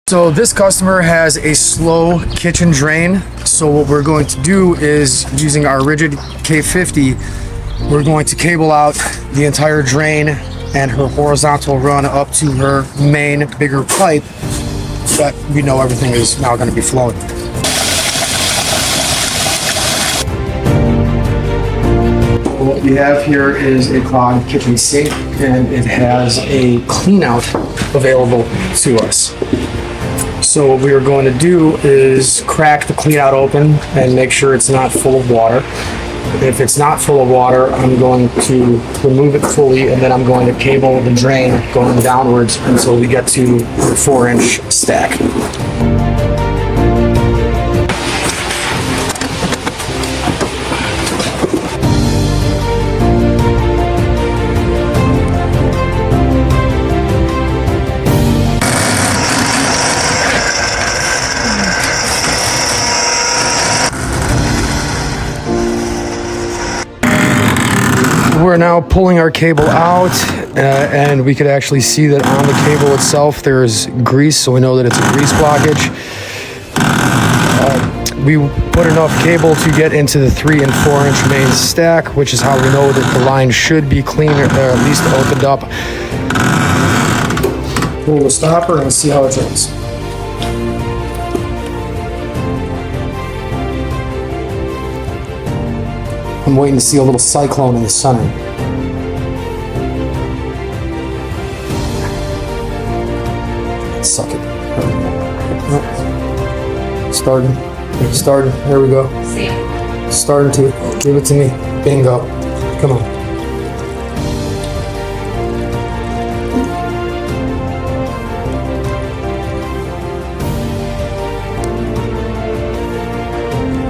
So this customer has a slow kitchen drain. So what we're going to do is, using our rigid K50, we're going to cable out the entire drain and her horizontal run up to her main bigger pipe that we know everything is now going to be flowing. What we have here is a clogged kitchen sink, and it has a clean out available to us. So what we are going to do is crack the clean out open and make sure it's not full of water. If it's not full of water, I'm going to remove it fully, and then I'm going to cable the drain going downwards until we get to the 4-inch stack. We're now pulling our cable out, and we could actually see that on the cable itself there's grease, so we know that it's a grease blockage. We put enough cable to get into the 3 and 4-inch main stack, which is how we know that the line should be clean, or at least opened up. Pull the stopper and see how it drains. I'm waiting to see a little cyclone in the center. Suck it. Oh. Starting. There we go. Starting to. Give it to me. Bingo. Come on.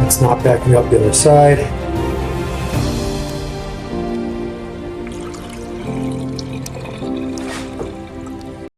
It's not backing up the other side.